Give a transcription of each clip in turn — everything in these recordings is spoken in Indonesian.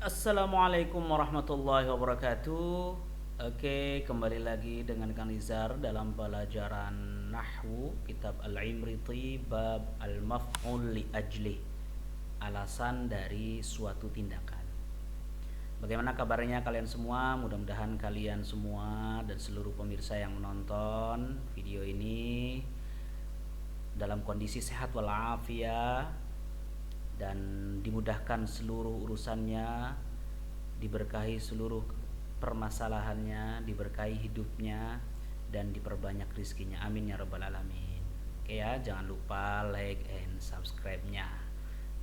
Assalamualaikum warahmatullahi wabarakatuh. Oke, kembali lagi dengan Kang Nizar dalam pelajaran Nahwu Kitab Al-Imriti Bab Al-Maf'ul li ajlih, alasan dari suatu tindakan. Bagaimana kabarnya kalian semua? Mudah-mudahan kalian semua dan seluruh pemirsa yang menonton video ini dalam kondisi sehat walafiat dan dimudahkan seluruh urusannya, diberkahi seluruh permasalahannya, diberkahi hidupnya, dan diperbanyak rizkinya. Amin ya rabbal alamin. Oke ya, jangan lupa like and subscribe-nya.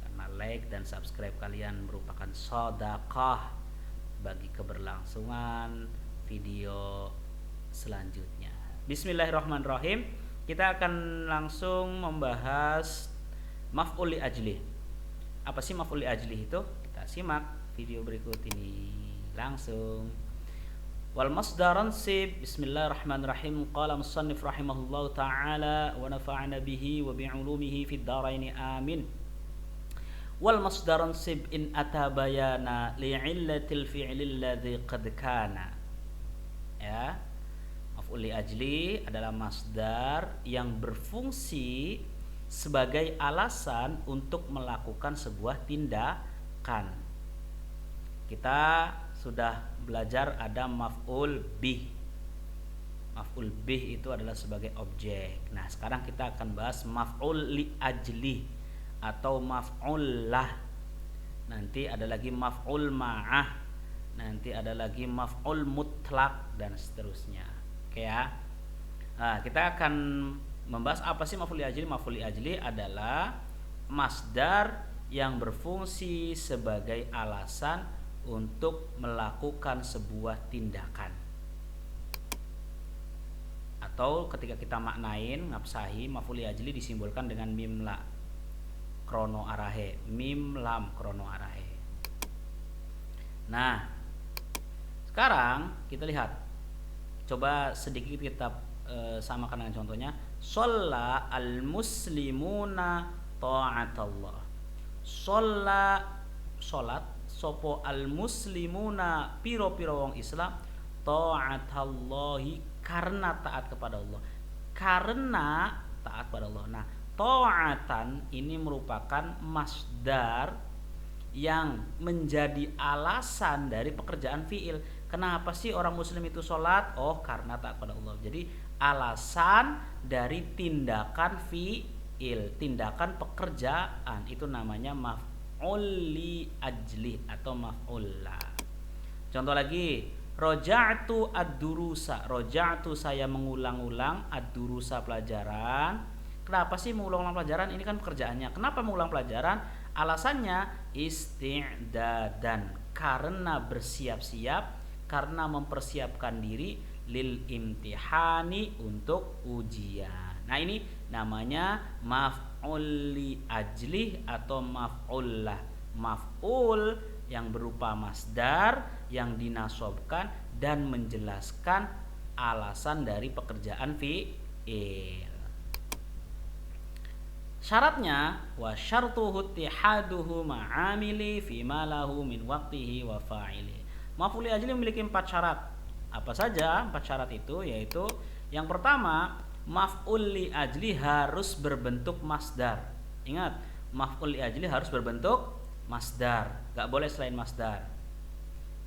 Karena like dan subscribe kalian merupakan sedekah bagi keberlangsungan video selanjutnya. Bismillahirrahmanirrahim. Kita akan langsung membahas maf'ul li ajlih. Apa sih maf'ul li ajlih itu? Kita simak video berikut ini langsung. Wal masdar ansib. Bismillahirrahmanirrahim. Qala musannif rahimahullahu taala wa nafa'ana bihi wa bi'ulumihi fid dharain amin. Wal masdar ansib in ata bayana li'illatil fi'lil ladzi qad kana. Ya. Maf'ul li ajli adalah masdar yang berfungsi sebagai alasan untuk melakukan sebuah tindakan. Kita sudah belajar ada maf'ul bih. Maf'ul bih itu adalah sebagai objek. Nah, sekarang kita akan bahas maf'ul li ajli atau maf'ul lah. Nanti ada lagi maf'ul ma'ah. Nanti ada lagi maf'ul mutlak dan seterusnya. Oke ya. Nah, kita akan membahas apa sih maf'ul li ajli. Maf'ul li ajli adalah masdar yang berfungsi sebagai alasan untuk melakukan sebuah tindakan. Atau ketika kita maknain ngapsahi, maf'ul li ajli disimbolkan dengan mim la krono arahe, mim lam krono arahe. Nah, sekarang kita lihat, coba sedikit kita samakan dengan contohnya. Shalla al muslimuna ta'atallah. Shalla salat sopo al muslimuna piro-piro wong Islam ta'atallahi karena taat kepada Allah. Karena taat kepada Allah. Nah, ta'atan ini merupakan masdar yang menjadi alasan dari pekerjaan fiil. Kenapa sih orang muslim itu sholat? Oh, karena taat pada Allah. Jadi alasan dari tindakan fiil, tindakan pekerjaan, itu namanya maf'ul li ajli atau maf'ul la. Contoh lagi, roja'tu ad-durusa. Roja'tu saya mengulang-ulang, ad-durusa pelajaran. Kenapa sih mengulang-ulang pelajaran? Ini kan pekerjaannya. Kenapa mengulang pelajaran? Alasannya isti'dadan, karena bersiap-siap, karena mempersiapkan diri lil imtihani, untuk ujian. Nah, ini namanya maf'ul li ajlih atau maf'ul lah. Maf'ul yang berupa masdar yang dinasobkan dan menjelaskan alasan dari pekerjaan fi'il. Syaratnya wa syartuhu ittihaduhu ma'amili fima lahu min waqtihi wa fa'ili. Maf'ul li ajli memiliki 4 syarat. Apa saja 4 syarat itu? Yaitu yang pertama, maf'ul li ajli harus berbentuk masdar. Ingat, maf'ul li ajli harus berbentuk masdar, gak boleh selain masdar.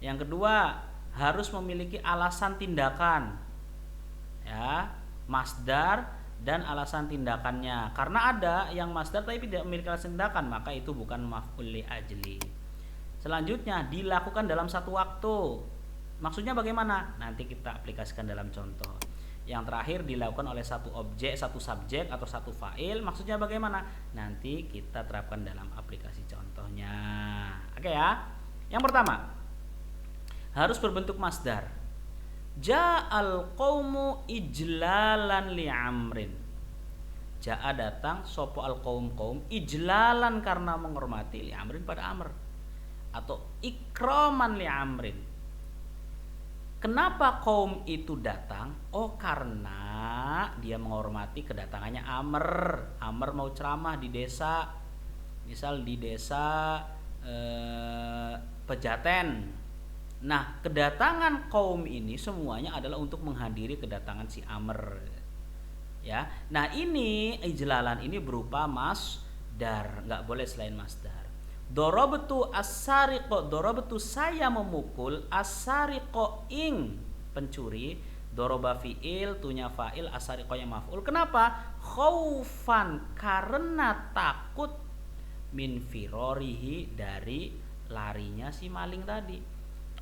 Yang kedua, harus memiliki alasan tindakan. Ya, masdar dan alasan tindakannya. Karena ada yang masdar tapi tidak memiliki alasan tindakan, maka itu bukan maf'ul li ajli. Selanjutnya, dilakukan dalam satu waktu. Maksudnya bagaimana? Nanti kita aplikasikan dalam contoh. Yang terakhir, dilakukan oleh satu objek, satu subjek atau satu fa'il. Maksudnya bagaimana? Nanti kita terapkan dalam aplikasi contohnya. Oke ya. Yang pertama, harus berbentuk masdar. Ja'al qaumu ijlalan li amrin. Ja'a datang, sopo al qaum ijlalan karena menghormati, li amrin pada amr, atau ikraman li amrin. Kenapa kaum itu datang? Oh, karena dia menghormati kedatangannya Amr. Amr mau ceramah di desa. Misal di desa pejaten. Nah, kedatangan kaum ini semuanya adalah untuk menghadiri kedatangan si Amr. Ya. Nah, ini ijlalan ini berupa masdar, enggak boleh selain masdar. Darabtu as-sariqa, darabtu saya memukul as-sariqa ing pencuri. Doroba fi'il, tunya fa'il, as-sariqa yang maf'ul. Kenapa? Khaufan, karena takut, min firorihi, dari larinya si maling tadi.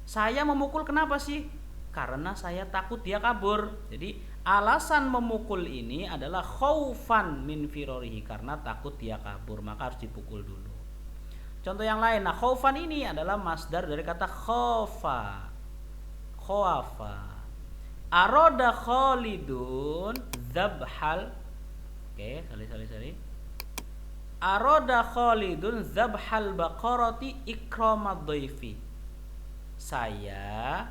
Saya memukul kenapa sih? Karena saya takut dia kabur. Jadi alasan memukul ini adalah khaufan min firorihi, karena takut dia kabur, maka harus dipukul dulu. Contoh yang lain. Nah, khaufan ini adalah masdar dari kata khafa. Khawafa. Aroda Khalidun zabhal. Oke, sorry. Aroda Khalidun zabhal baqarati ikramad dhaifi. Saya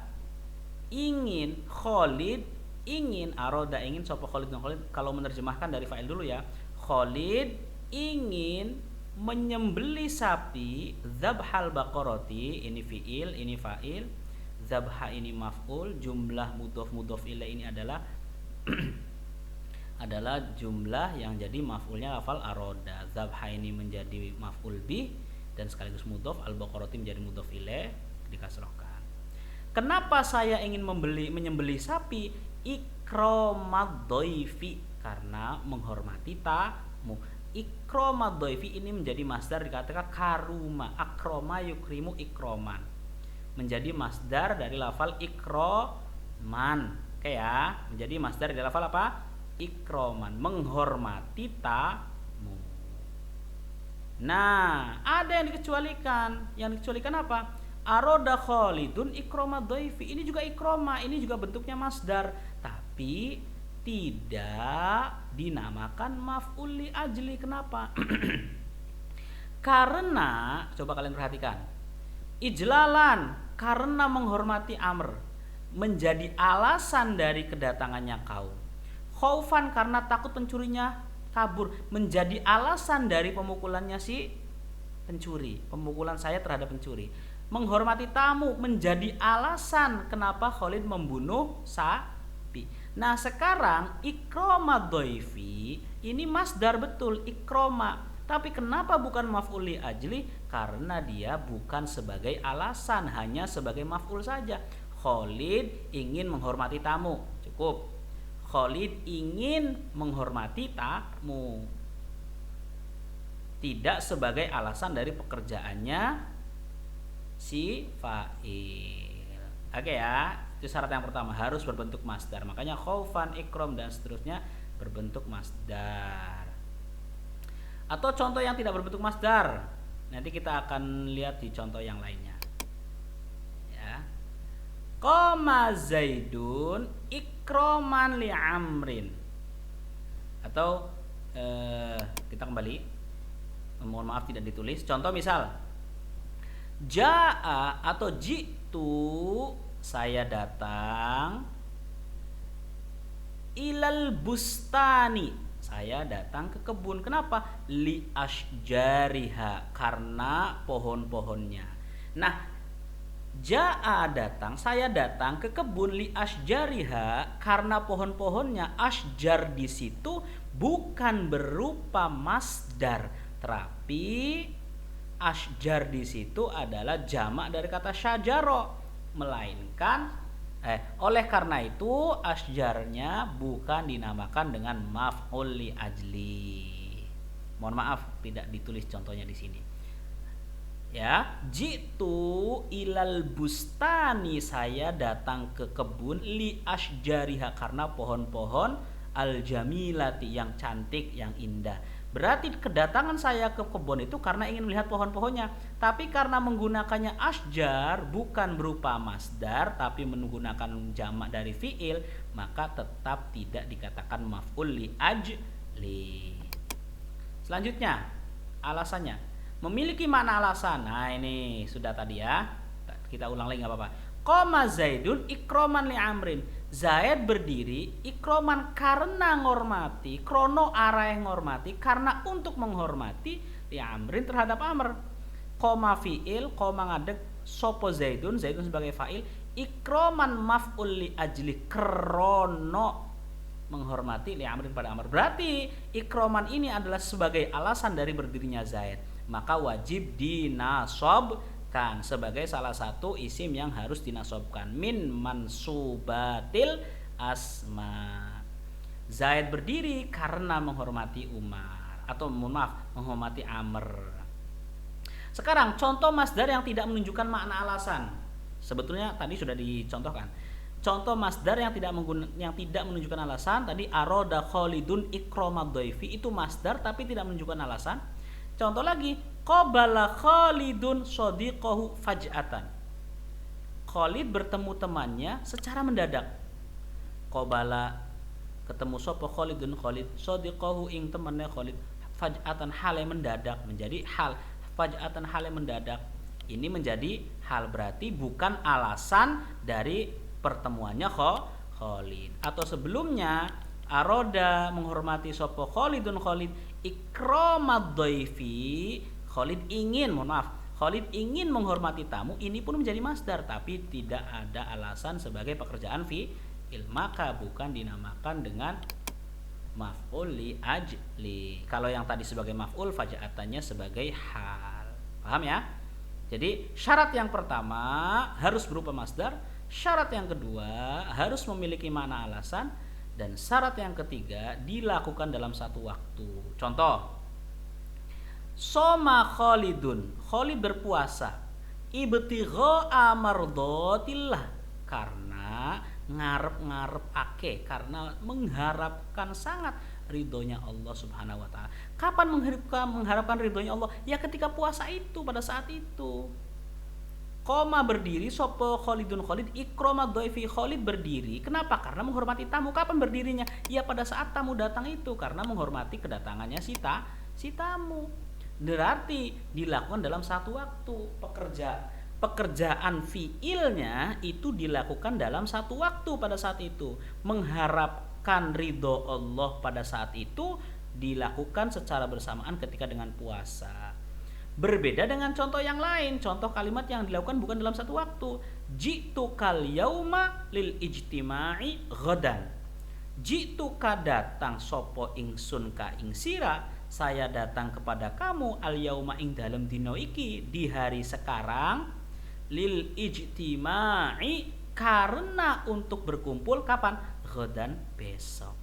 ingin, Khalid ingin, aroda ingin, sapa Khalid dan Khalid. Kalau menerjemahkan dari fa'il dulu ya. Khalid ingin menyembeli sapi, zabhal baqarati, ini fi'il, ini fa'il. Zabha ini maf'ul, jumlah mudhof ilaih ini adalah adalah jumlah yang jadi maf'ulnya lafal aroda. Zabha ini menjadi maf'ul bih dan sekaligus mudhof, al-baqarati menjadi mudhof ilaih dikasrohkan. Kenapa saya ingin menyembeli sapi? Ikramad dhaifi, karena menghormati tamu. Ikramad dhaifi ini menjadi masdar dikatakan karuma, akroma yukrimu ikroman, menjadi masdar dari lafal ikroman. Oke ya, menjadi masdar dari lafal apa? Ikroman, menghormati tamu. Nah, ada yang dikecualikan. Yang dikecualikan apa? Aroda Khalidun ikramad dhaifi. Ini juga ikroma, ini juga bentuknya masdar, tapi tidak dinamakan maf'ul li ajli. Kenapa? Karena coba kalian perhatikan. Ijlalan, karena menghormati Amr, menjadi alasan dari kedatangannya kaum. Khaufan, karena takut pencurinya kabur, menjadi alasan dari pemukulannya si pencuri, pemukulan saya terhadap pencuri. Menghormati tamu menjadi alasan kenapa Khalid membunuh sapi. Nah, sekarang ikramad dhaifi ini masdar betul, ikroma. Tapi kenapa bukan maf'ul li ajli? Karena dia bukan sebagai alasan, hanya sebagai maf'ul saja. Khalid ingin menghormati tamu, cukup. Khalid ingin menghormati tamu, tidak sebagai alasan dari pekerjaannya si fa'il. Oke ya, itu syarat yang pertama, harus berbentuk masdar. Makanya khaufan, ikram dan seterusnya berbentuk masdar. Atau contoh yang tidak berbentuk masdar, nanti kita akan lihat di contoh yang lainnya. Ya. Qama Zaidun ikraman li Amrin. Atau kita kembali. Mohon maaf tidak ditulis. Contoh misal, Ja'a atau jitu, saya datang, ilal bustani, saya datang ke kebun. Kenapa? Li asjariha, karena pohon-pohonnya. Nah, ja'a datang, saya datang ke kebun, li asjariha, karena pohon-pohonnya. Asjar di situ bukan berupa masdar, tetapi asjar di situ adalah jamak dari kata syajaro, melainkan oleh karena itu asjarnya bukan dinamakan dengan maf'ul li ajli. Mohon maaf tidak ditulis contohnya di sini. Ya, jitu ilal bustani, saya datang ke kebun, li asjariha, karena pohon-pohon al jamilati, yang cantik, yang indah. Berarti kedatangan saya ke kebun itu karena ingin melihat pohon-pohonnya. Tapi karena menggunakannya asjar bukan berupa masdar, tapi menggunakan jamak dari fi'il, maka tetap tidak dikatakan maf'ul li ajli. Selanjutnya, alasannya memiliki makna alasan. Nah, ini sudah tadi ya. Kita ulang lagi nggak apa-apa. Qama Zaidun ikroman li Amrin. Zaid berdiri ikroman, karena ngormati, krono arah yang ngormati, karena untuk menghormati li Amrin terhadap Amr. Qama fi'il, qama ngadeg sopo Zaidun sebagai fa'il, ikroman maf'ul li ajli, krono menghormati li amrin pada Amr. Berarti ikroman ini adalah sebagai alasan dari berdirinya Zaid, maka wajib dinasobkan sebagai salah satu isim yang harus dinasobkan. Min mansubatil asma. Zaid berdiri karena menghormati Umar, atau menghormati Amr. Sekarang contoh masdar yang tidak menunjukkan makna alasan. Sebetulnya tadi sudah dicontohkan. Contoh masdar yang tidak menunjukkan alasan tadi, aroda Khalidun ikramad dhaifi, itu masdar tapi tidak menunjukkan alasan. Contoh lagi, qabala Khalidun shadiqahu faj'atan. Khalid bertemu temannya secara mendadak. Qabala ketemu sapa Khalidun Khalid, shadiqahu ing temannya Khalid, faj'atan hale mendadak, menjadi hal. Faj'atan hale mendadak, ini menjadi hal, berarti bukan alasan dari pertemuannya Khalid. Atau sebelumnya, aroda menghormati sapa Khalidun Khalid ikramad dhaifi, Khalid ingin menghormati tamu, ini pun menjadi masdar tapi tidak ada alasan sebagai pekerjaan fi'il, maka bukan dinamakan dengan maf'ul li ajli. Kalau yang tadi sebagai maf'ul, faja'atannya sebagai hal. Paham ya? Jadi syarat yang pertama harus berupa masdar, syarat yang kedua harus memiliki makna alasan, dan syarat yang ketiga dilakukan dalam satu waktu. Contoh, soma Khalidun, Khalid berpuasa, ibtigha'a mardatillah, karena karena mengharapkan sangat ridhonya Allah Subhanahu wa taala. Kapan mengharapkan ridhonya Allah? Ya ketika puasa itu, pada saat itu. Koma berdiri sopo Khalidun Khalid ikramad dhaifi, Khalid berdiri. Kenapa? Karena menghormati tamu. Kapan berdirinya? Ya pada saat tamu datang itu, karena menghormati kedatangannya si tamu. Berarti dilakukan dalam satu waktu. Pekerjaan fiilnya itu dilakukan dalam satu waktu pada saat itu. Mengharapkan ridho Allah pada saat itu dilakukan secara bersamaan ketika dengan puasa. Berbeda dengan contoh yang lain, contoh kalimat yang dilakukan bukan dalam satu waktu. Ji'tukal yauma lil ijtima'i ghadan. Ji'tuka datang sopo ingsun ka ing sira, saya datang kepada kamu al yauma ing dalem dina iki, di hari sekarang, lil ijtima'i karena untuk berkumpul kapan? Ghadan, besok.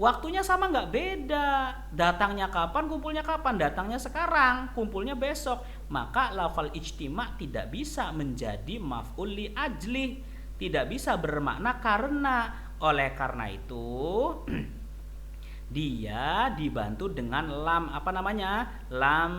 Waktunya sama nggak? Beda. Datangnya kapan, kumpulnya kapan? Datangnya sekarang, kumpulnya besok. Maka lafal ijtima tidak bisa menjadi maf'ul li ajli, tidak bisa bermakna karena. Oleh karena itu dia dibantu dengan lam, lam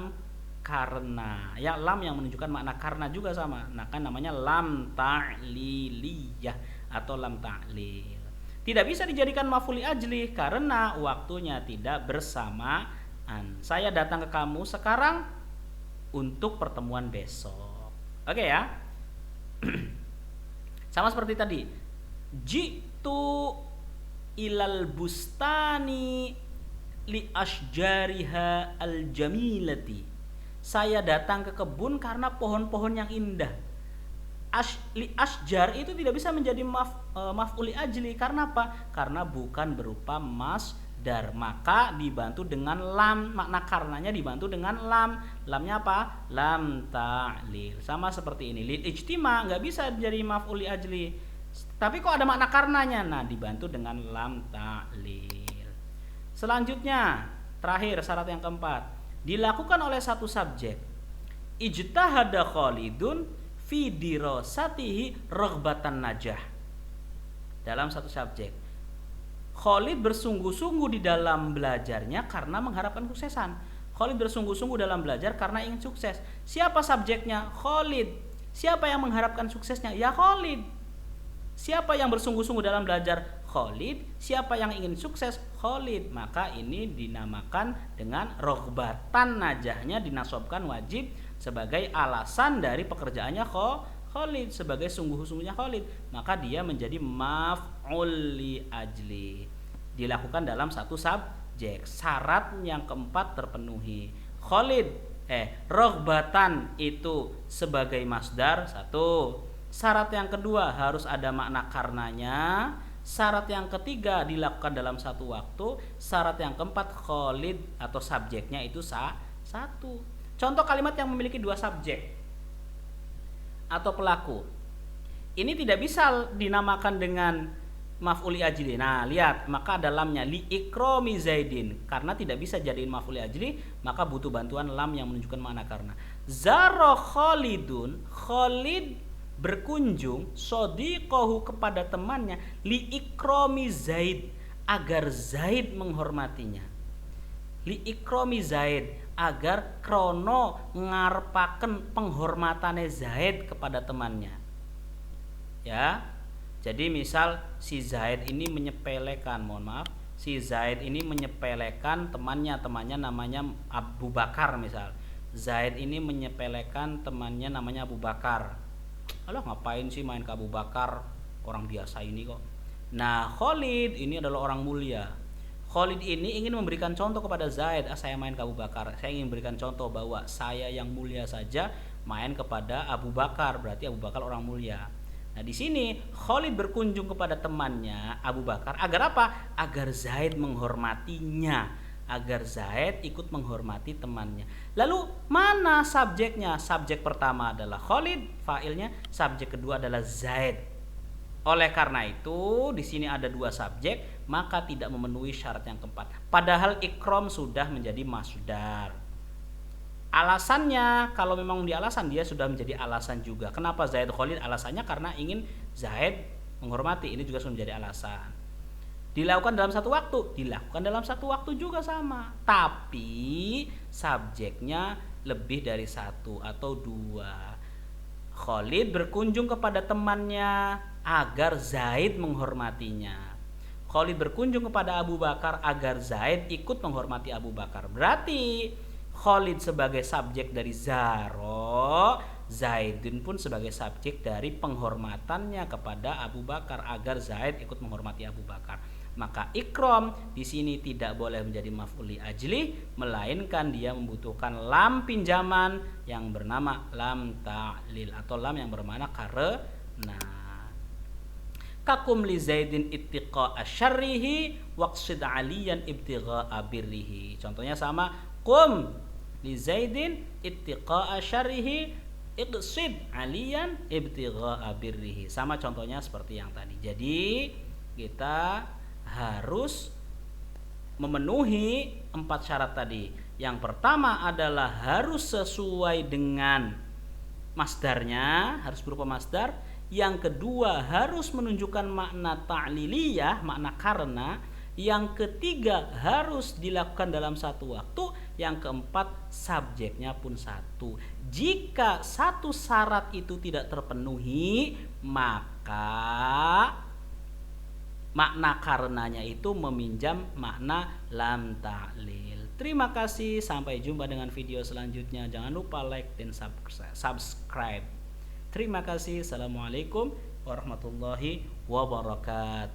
karena. Ya, lam yang menunjukkan makna karena juga sama. Nah, kan namanya lam ta'liliyah atau lam ta'lil. Tidak bisa dijadikan maf'ul li ajli karena waktunya tidak bersamaan. Saya datang ke kamu sekarang untuk pertemuan besok. Oke ya. Sama seperti tadi. Jitu ilal bustani li ashjariha al jamilati. Saya datang ke kebun karena pohon-pohon yang indah. Li asjar itu tidak bisa menjadi maf'ul li ajli karena apa? Karena bukan berupa masdar, maka dibantu dengan lam, makna karenanya dibantu dengan lam. Lamnya apa? Lam ta'lil. Sama seperti ini, lil ijtima nggak bisa jadi maf'ul li ajli, tapi kok ada makna karenanya? Nah, dibantu dengan lam ta'lil. Selanjutnya, terakhir syarat yang keempat, dilakukan oleh satu subjek. Ijtahada Khalidun fi dirasatihi raghbatan najah. Dalam satu subjek, Khalid bersungguh-sungguh di dalam belajarnya karena mengharapkan kesuksesan. Khalid bersungguh-sungguh dalam belajar karena ingin sukses. Siapa subjeknya? Khalid. Siapa yang mengharapkan suksesnya? Ya Khalid. Siapa yang bersungguh-sungguh dalam belajar? Khalid. Siapa yang ingin sukses? Khalid. Maka ini dinamakan dengan raghbatan najahnya dinasobkan wajib sebagai alasan dari pekerjaannya Khalid, sebagai sungguh-sungguhnya Khalid, maka dia menjadi maf'ul li ajli, dilakukan dalam satu subjek. Syarat yang keempat terpenuhi. Khalid roghbatan itu sebagai masdar, satu. Syarat yang kedua harus ada makna karenanya. Syarat yang ketiga dilakukan dalam satu waktu. Syarat yang keempat khalid atau subjeknya itu satu. Contoh kalimat yang memiliki dua subjek atau pelaku. Ini tidak bisa dinamakan dengan maf'uli ajli. Nah, lihat, maka ada lamnya li ikrami zaidin. Karena tidak bisa jadiin maf'uli ajli, maka butuh bantuan lam yang menunjukkan makna karena. Zara Khalidun, Khalid berkunjung sodiqohu kepada temannya li ikrami Zaid, agar Zaid menghormatinya. Li ikrami Zaid, agar krono ngarepaken penghormatane Zaid kepada temannya. Ya. Jadi misal si Zaid ini menyepelekan, si Zaid ini menyepelekan temannya namanya Abu Bakar misal. Zaid ini menyepelekan temannya namanya Abu Bakar. Alah, ngapain sih main ke Abu Bakar, orang biasa ini kok. Nah, Khalid ini adalah orang mulia. Khalid ini ingin memberikan contoh kepada Zaid, saya main ke Abu Bakar. Saya ingin memberikan contoh bahwa saya yang mulia saja main kepada Abu Bakar, berarti Abu Bakar orang mulia. Nah, di sini Khalid berkunjung kepada temannya Abu Bakar agar apa? Agar Zaid menghormatinya, agar Zaid ikut menghormati temannya. Lalu mana subjeknya? Subjek pertama adalah Khalid, fa'ilnya. Subjek kedua adalah Zaid. Oleh karena itu, di sini ada dua subjek, maka tidak memenuhi syarat yang keempat. Padahal ikram sudah menjadi masdar. Alasannya, kalau memang di alasan, dia sudah menjadi alasan juga. Kenapa Zaid Khalid? Alasannya karena ingin Zaid menghormati. Ini juga sudah menjadi alasan. Dilakukan dalam satu waktu, dilakukan dalam satu waktu juga sama. Tapi subjeknya lebih dari satu atau dua. Khalid berkunjung kepada temannya agar Zaid menghormatinya. Khalid berkunjung kepada Abu Bakar agar Zaid ikut menghormati Abu Bakar. Berarti Khalid sebagai subjek dari Zaro, Zaidun pun sebagai subjek dari penghormatannya kepada Abu Bakar agar Zaid ikut menghormati Abu Bakar. Maka ikram di sini tidak boleh menjadi maf'uli ajli, melainkan dia membutuhkan lam pinjaman yang bernama lam ta'lil atau lam yang bermakna karena. Kakum li Zaidin ittiqa'a syarrihi waqsid aliyan ibtigha'a birrihi. Contohnya sama, qum li Zaidin ittiqa'a syarrihi iqsid aliyan ibtigha'a birrihi. Sama contohnya seperti yang tadi. Jadi kita harus memenuhi 4 syarat tadi. Yang pertama adalah harus sesuai dengan masdarnya, harus berupa masdar. Yang kedua harus menunjukkan makna ta'liliyah, makna karena. Yang ketiga harus dilakukan dalam satu waktu. Yang keempat subjeknya pun satu. Jika satu syarat itu tidak terpenuhi, maka makna karenanya itu meminjam makna lam ta'lil. Terima kasih, sampai jumpa dengan video selanjutnya. Jangan lupa like dan subscribe. Terima kasih. Assalamualaikum warahmatullahi wabarakatuh.